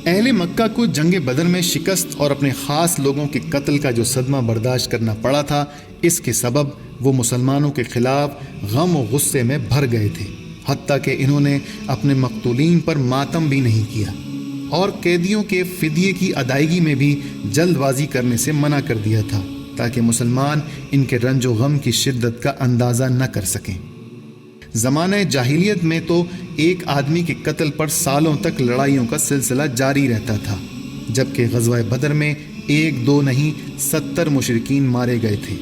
اہل مکہ کو جنگ بدر میں شکست اور اپنے خاص لوگوں کے قتل کا جو صدمہ برداشت کرنا پڑا تھا، اس کے سبب وہ مسلمانوں کے خلاف غم و غصے میں بھر گئے تھے، حتیٰ کہ انہوں نے اپنے مقتولین پر ماتم بھی نہیں کیا اور قیدیوں کے فدیے کی ادائیگی میں بھی جلد بازی کرنے سے منع کر دیا تھا، تاکہ مسلمان ان کے رنج و غم کی شدت کا اندازہ نہ کر سکیں۔ زمانہ جاہلیت میں تو ایک آدمی کے قتل پر سالوں تک لڑائیوں کا سلسلہ جاری رہتا تھا، جبکہ غزوہ بدر میں 1-2 نہیں 70 مشرکین مارے گئے تھے۔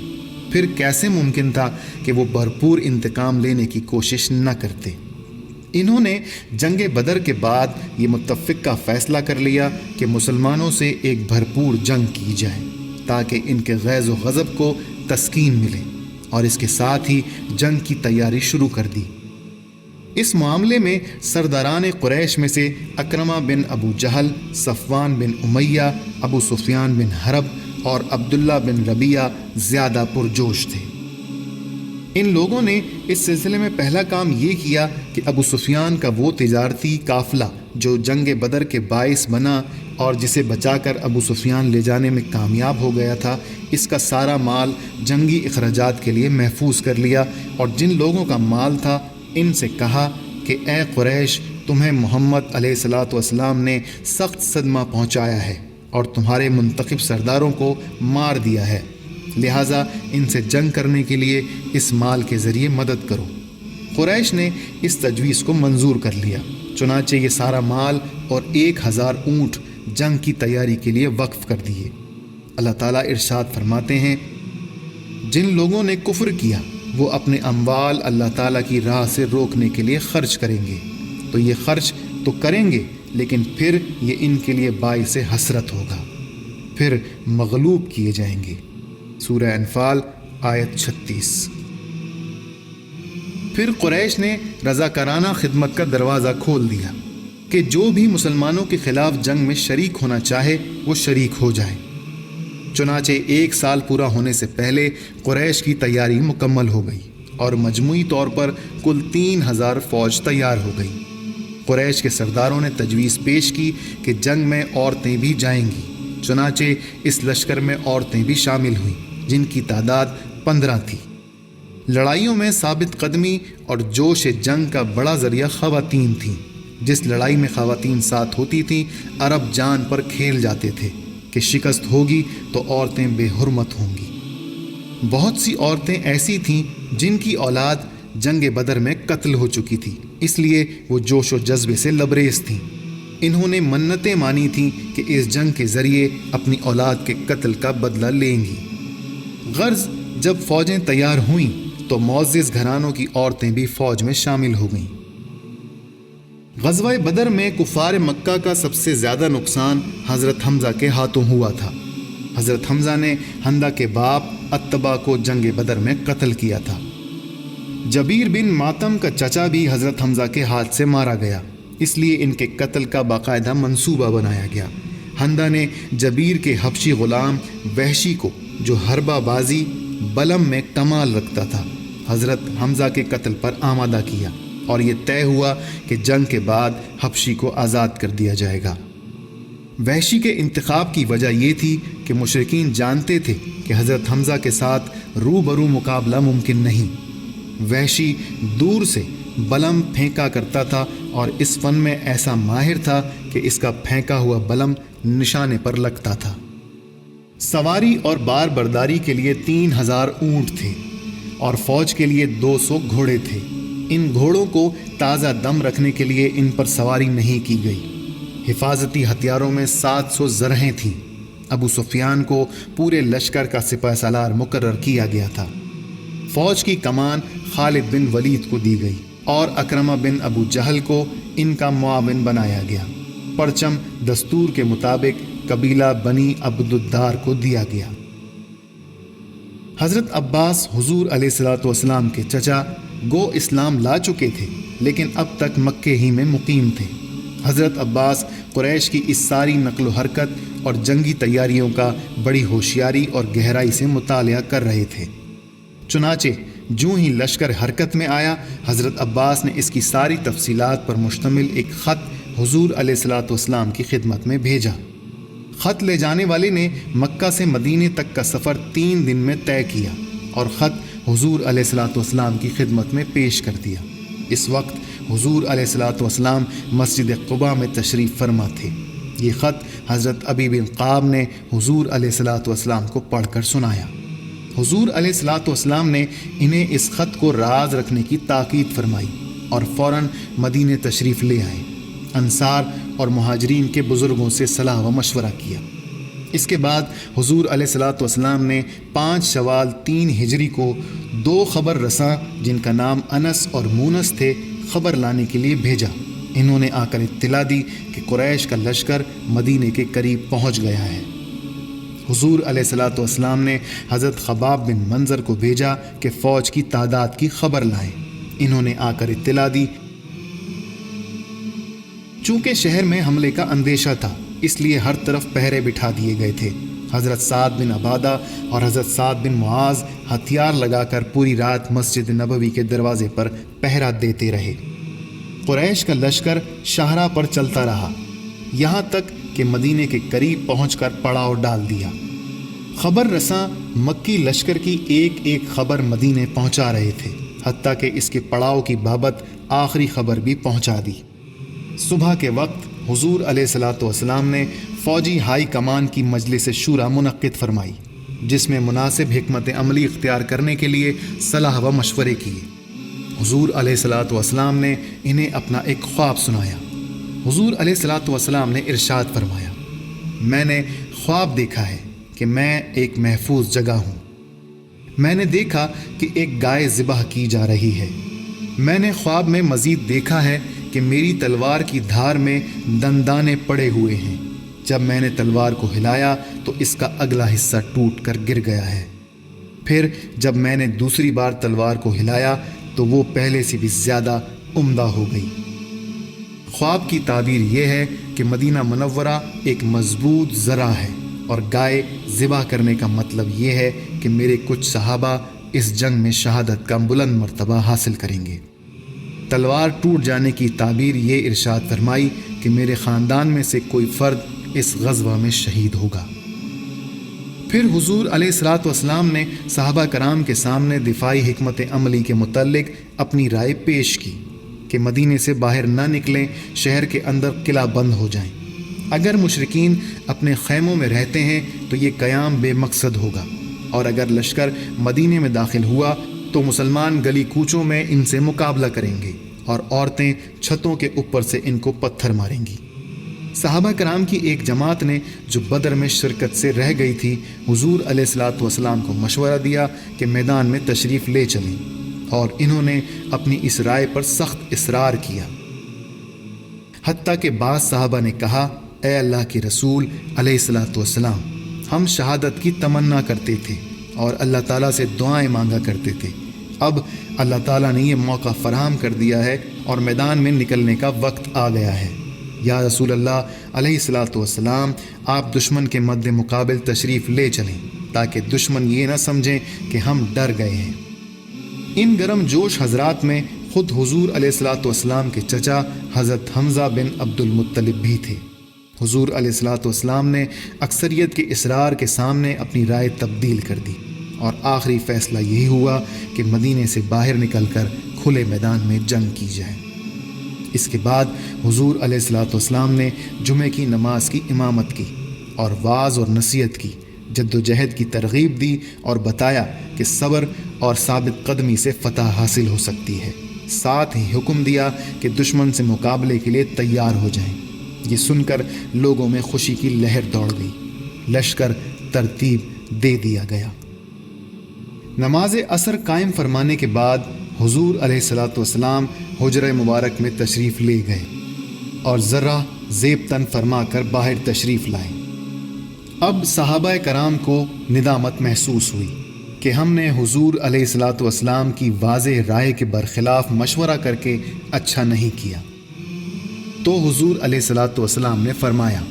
پھر کیسے ممکن تھا کہ وہ بھرپور انتقام لینے کی کوشش نہ کرتے؟ انہوں نے جنگ بدر کے بعد یہ متفقہ فیصلہ کر لیا کہ مسلمانوں سے ایک بھرپور جنگ کی جائے تاکہ ان کے غیظ و غضب کو تسکین ملے، اور اس کے ساتھ ہی جنگ کی تیاری شروع کر دی۔ اس معاملے میں سرداران قریش میں سے اکرمہ بن ابو جہل، صفوان بن امیہ، ابو سفیان بن حرب اور عبداللہ بن ربیعہ زیادہ پرجوش تھے۔ ان لوگوں نے اس سلسلے میں پہلا کام یہ کیا کہ ابو سفیان کا وہ تجارتی قافلہ جو جنگ بدر کے باعث بنا اور جسے بچا کر ابو سفیان لے جانے میں کامیاب ہو گیا تھا، اس کا سارا مال جنگی اخراجات کے لیے محفوظ کر لیا، اور جن لوگوں کا مال تھا ان سے کہا کہ اے قریش، تمہیں محمد علیہ الصلوۃ والسلام نے سخت صدمہ پہنچایا ہے اور تمہارے منتخب سرداروں کو مار دیا ہے، لہٰذا ان سے جنگ کرنے کے لیے اس مال کے ذریعے مدد کرو۔ قریش نے اس تجویز کو منظور کر لیا، چنانچہ یہ سارا مال اور 1000 اونٹ جنگ کی تیاری کے لیے وقف کر دیے۔ اللہ تعالیٰ ارشاد فرماتے ہیں، جن لوگوں نے کفر کیا وہ اپنے اموال اللہ تعالیٰ کی راہ سے روکنے کے لیے خرچ کریں گے، تو یہ خرچ تو کریں گے لیکن پھر یہ ان کے لیے باعث حسرت ہوگا، پھر مغلوب کیے جائیں گے۔ سورہ انفال آیت 36۔ پھر قریش نے رضاکارانہ خدمت کا دروازہ کھول دیا کہ جو بھی مسلمانوں کے خلاف جنگ میں شریک ہونا چاہے وہ شریک ہو جائے۔ چنانچہ 1 سال پورا ہونے سے پہلے قریش کی تیاری مکمل ہو گئی اور مجموعی طور پر کل 3000 فوج تیار ہو گئی۔ قریش کے سرداروں نے تجویز پیش کی کہ جنگ میں عورتیں بھی جائیں گی، چنانچہ اس لشکر میں عورتیں بھی شامل ہوئیں جن کی تعداد 15 تھی۔ لڑائیوں میں ثابت قدمی اور جوش جنگ کا بڑا ذریعہ خواتین تھیں۔ جس لڑائی میں خواتین ساتھ ہوتی تھیں، عرب جان پر کھیل جاتے تھے کہ شکست ہوگی تو عورتیں بے حرمت ہوں گی۔ بہت سی عورتیں ایسی تھیں جن کی اولاد جنگ بدر میں قتل ہو چکی تھی، اس لیے وہ جوش و جذبے سے لبریز تھیں۔ انہوں نے منتیں مانی تھیں کہ اس جنگ کے ذریعے اپنی اولاد کے قتل کا بدلہ لیں گی۔ غرض جب فوجیں تیار ہوئیں تو معزز گھرانوں کی عورتیں بھی فوج میں شامل ہو گئیں۔ غزوہ بدر میں کفار مکہ کا سب سے زیادہ نقصان حضرت حمزہ کے ہاتھوں ہوا تھا۔ حضرت حمزہ نے حمزہ کے باپ عتبہ کو جنگ بدر میں قتل کیا تھا۔ جبیر بن ماتم کا چچا بھی حضرت حمزہ کے ہاتھ سے مارا گیا، اس لیے ان کے قتل کا باقاعدہ منصوبہ بنایا گیا۔ حمزہ نے جبیر کے حبشی غلام وحشی کو، جو حربہ بازی بلم میں کمال رکھتا تھا، حضرت حمزہ کے قتل پر آمادہ کیا، اور یہ طے ہوا کہ جنگ کے بعد حبشی کو آزاد کر دیا جائے گا۔ وحشی کے انتخاب کی وجہ یہ تھی کہ مشرکین جانتے تھے کہ حضرت حمزہ کے ساتھ روبرو مقابلہ ممکن نہیں۔ وحشی دور سے بلم پھینکا کرتا تھا اور اس فن میں ایسا ماہر تھا کہ اس کا پھینکا ہوا بلم نشانے پر لگتا تھا۔ سواری اور بار برداری کے لیے 3000 اونٹ تھے اور فوج کے لیے 200 گھوڑے تھے۔ ان گھوڑوں کو تازہ دم رکھنے کے لیے ان پر سواری نہیں کی گئی۔ حفاظتی ہتھیاروں میں 700 زرہیں تھیں۔ ابو سفیان کو پورے لشکر کا سپہ سالار مقرر کیا گیا تھا۔ فوج کی کمان خالد بن ولید کو دی گئی اور اکرمہ بن ابو جہل کو ان کا معاون بنایا گیا۔ پرچم دستور کے مطابق قبیلہ بنی عبد الدار کو دیا گیا۔ حضرت عباس حضور علیہ الصلوۃ والسلام کے چچا گو اسلام لا چکے تھے لیکن اب تک مکے ہی میں مقیم تھے۔ حضرت عباس قریش کی اس ساری نقل و حرکت اور جنگی تیاریوں کا بڑی ہوشیاری اور گہرائی سے مطالعہ کر رہے تھے۔ چنانچہ جوں ہی لشکر حرکت میں آیا، حضرت عباس نے اس کی ساری تفصیلات پر مشتمل ایک خط حضور علیہ الصلوۃ والسلام کی خدمت میں بھیجا۔ خط لے جانے والے نے مکہ سے مدینے تک کا سفر 3 دن میں طے کیا اور خط حضور علیہ الصلوۃ والسلام کی خدمت میں پیش کر دیا۔ اس وقت حضور علیہ الصلوۃ والسلام مسجد قباء میں تشریف فرما تھے۔ یہ خط حضرت ابی بن قعب نے حضور علیہ الصلوۃ والسلام کو پڑھ کر سنایا۔ حضور علیہ الصلوۃ والسلام نے انہیں اس خط کو راز رکھنے کی تاکید فرمائی اور فوراً مدینے تشریف لے آئے۔ انصار اور مہاجرین کے بزرگوں سے صلاح و مشورہ کیا۔ اس کے بعد حضور علیہ الصلوۃ والسلام نے 5 شوال 3 ہجری کو 2 خبر رساں جن کا نام انس اور مونس تھے خبر لانے کے لیے بھیجا۔ انہوں نے آ کر اطلاع دی کہ قریش کا لشکر مدینے کے قریب پہنچ گیا ہے۔ حضور علیہ الصلوۃ والسلام نے حضرت خباب بن منظر کو بھیجا کہ فوج کی تعداد کی خبر لائیں۔ انہوں نے آ کر اطلاع دی۔ چونکہ شہر میں حملے کا اندیشہ تھا اس لیے ہر طرف پہرے بٹھا دیے گئے تھے۔ حضرت سعد بن عبادہ اور حضرت سعد بن معاذ ہتھیار لگا کر پوری رات مسجد نبوی کے دروازے پر پہرا دیتے رہے۔ قریش کا لشکر شاہراہ پر چلتا رہا یہاں تک کہ مدینے کے قریب پہنچ کر پڑاؤ ڈال دیا۔ خبر رساں مکی لشکر کی ایک ایک خبر مدینے پہنچا رہے تھے، حتیٰ کہ اس کے پڑاؤ کی بابت آخری خبر بھی پہنچا دی۔ صبح کے وقت حضور علیہ الصلوۃ والسلام نے فوجی ہائی کمان کی مجلس شورا منعقد فرمائی، جس میں مناسب حکمت عملی اختیار کرنے کے لیے صلاح و مشورے کیے۔ حضور علیہ الصلوۃ والسلام نے انہیں اپنا ایک خواب سنایا۔ حضور علیہ الصلوۃ والسلام نے ارشاد فرمایا، میں نے خواب دیکھا ہے کہ میں ایک محفوظ جگہ ہوں۔ میں نے دیکھا کہ ایک گائے ذبح کی جا رہی ہے۔ میں نے خواب میں مزید دیکھا ہے کہ میری تلوار کی دھار میں دندانے پڑے ہوئے ہیں۔ جب میں نے تلوار کو ہلایا تو اس کا اگلا حصہ ٹوٹ کر گر گیا ہے۔ پھر جب میں نے دوسری بار تلوار کو ہلایا تو وہ پہلے سے بھی زیادہ عمدہ ہو گئی۔ خواب کی تعبیر یہ ہے کہ مدینہ منورہ ایک مضبوط ذرہ ہے اور گائے ذبح کرنے کا مطلب یہ ہے کہ میرے کچھ صحابہ اس جنگ میں شہادت کا بلند مرتبہ حاصل کریں گے۔ تلوار ٹوٹ جانے کی تعبیر یہ ارشاد فرمائی کہ میرے خاندان میں سے کوئی فرد اس غزوہ میں شہید ہوگا۔ پھر حضور علیہ الصلوۃ والسلام نے صحابہ کرام کے سامنے دفاعی حکمت عملی کے متعلق اپنی رائے پیش کی کہ مدینے سے باہر نہ نکلیں، شہر کے اندر قلعہ بند ہو جائیں۔ اگر مشرکین اپنے خیموں میں رہتے ہیں تو یہ قیام بے مقصد ہوگا، اور اگر لشکر مدینے میں داخل ہوا تو مسلمان گلی کوچوں میں ان سے مقابلہ کریں گے اور عورتیں چھتوں کے اوپر سے ان کو پتھر ماریں گی۔ صحابہ کرام کی ایک جماعت نے جو بدر میں شرکت سے رہ گئی تھی حضور علیہ الصلوۃ والسلام کو مشورہ دیا کہ میدان میں تشریف لے چلیں، اور انہوں نے اپنی اس رائے پر سخت اصرار کیا۔ حتیٰ کہ بعض صحابہ نے کہا، اے اللہ کے رسول علیہ الصلوۃ والسلام، ہم شہادت کی تمنا کرتے تھے اور اللہ تعالیٰ سے دعائیں مانگا کرتے تھے۔ اب اللہ تعالیٰ نے یہ موقع فراہم کر دیا ہے اور میدان میں نکلنے کا وقت آ گیا ہے۔ یا رسول اللہ علیہ الصلوۃ والسلام، آپ دشمن کے مد مقابل تشریف لے چلیں تاکہ دشمن یہ نہ سمجھیں کہ ہم ڈر گئے ہیں۔ ان گرم جوش حضرات میں خود حضور علیہ الصلوۃ والسلام کے چچا حضرت حمزہ بن عبد المطلب بھی تھے۔ حضور علیہ الصلوۃ والسلام نے اکثریت کے اصرار کے سامنے اپنی رائے تبدیل کر دی، اور آخری فیصلہ یہی ہوا کہ مدینے سے باہر نکل کر کھلے میدان میں جنگ کی جائے۔ اس کے بعد حضور علیہ الصلوۃ والسلام نے جمعے کی نماز کی امامت کی اور وعظ اور نصیحت کی، جد و جہد کی ترغیب دی اور بتایا کہ صبر اور ثابت قدمی سے فتح حاصل ہو سکتی ہے۔ ساتھ ہی حکم دیا کہ دشمن سے مقابلے کے لیے تیار ہو جائیں۔ یہ سن کر لوگوں میں خوشی کی لہر دوڑ گئی۔ لشکر ترتیب دے دیا گیا۔ نماز عصر قائم فرمانے کے بعد حضور علیہ الصلوۃ والسلام حجرہ مبارک میں تشریف لے گئے اور ذرہ زیب تن فرما کر باہر تشریف لائے۔ اب صحابہ کرام کو ندامت محسوس ہوئی کہ ہم نے حضور علیہ الصلوۃ والسلام کی واضح رائے کے برخلاف مشورہ کر کے اچھا نہیں کیا۔ تو حضور علیہ الصلوۃ والسلام نے فرمایا،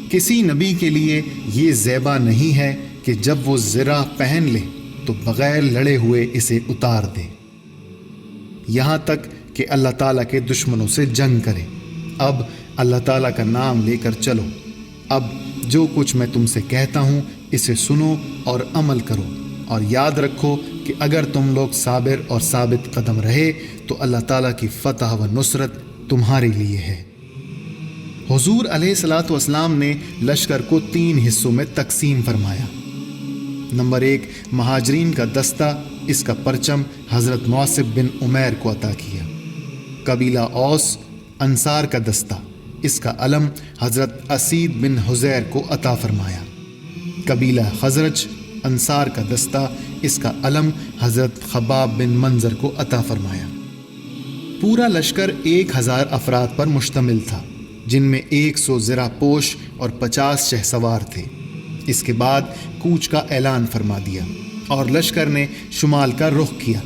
کسی نبی کے لیے یہ زیبا نہیں ہے کہ جب وہ زرہ پہن لے تو بغیر لڑے ہوئے اسے اتار دے، یہاں تک کہ اللہ تعالیٰ کے دشمنوں سے جنگ کرے۔ اب اللہ تعالیٰ کا نام لے کر چلو۔ اب جو کچھ میں تم سے کہتا ہوں اسے سنو اور عمل کرو، اور یاد رکھو کہ اگر تم لوگ صابر اور ثابت قدم رہے تو اللہ تعالیٰ کی فتح و نصرت تمہارے لیے ہے۔ حضور علیہ الصلاۃ والسلام نے لشکر کو 3 حصوں میں تقسیم فرمایا۔ نمبر 1، مہاجرین کا دستہ، اس کا پرچم حضرت معصب بن عمیر کو عطا کیا۔ قبیلہ اوس، انصار کا دستہ، اس کا علم حضرت اسید بن حزیر کو عطا فرمایا۔ قبیلہ خزرج، انصار کا دستہ، اس کا علم حضرت خباب بن منظر کو عطا فرمایا۔ پورا لشکر 1000 افراد پر مشتمل تھا، جن میں 100 زرہ پوش اور 50 شہسوار تھے۔ اس کے بعد کوچ کا اعلان فرما دیا اور لشکر نے شمال کا رخ کیا۔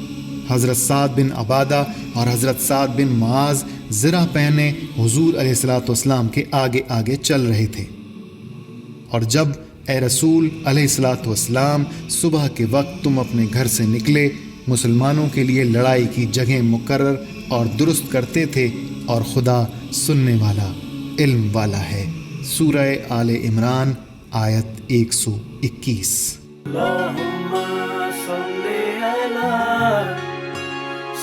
حضرت سعد بن عبادہ اور حضرت سعد بن معاذ زرہ پہنے حضور علیہ الصلاۃ والسلام کے آگے آگے چل رہے تھے۔ اور جب اے رسول علیہ الصلاۃ والسلام صبح کے وقت تم اپنے گھر سے نکلے، مسلمانوں کے لیے لڑائی کی جگہیں مقرر اور درست کرتے تھے، اور خدا سننے والا، علم والا ہے۔ سورہ آل عمران آیت 121۔ اللہم صلی علی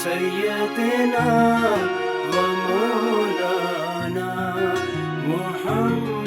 سیدنا و مولانا محمد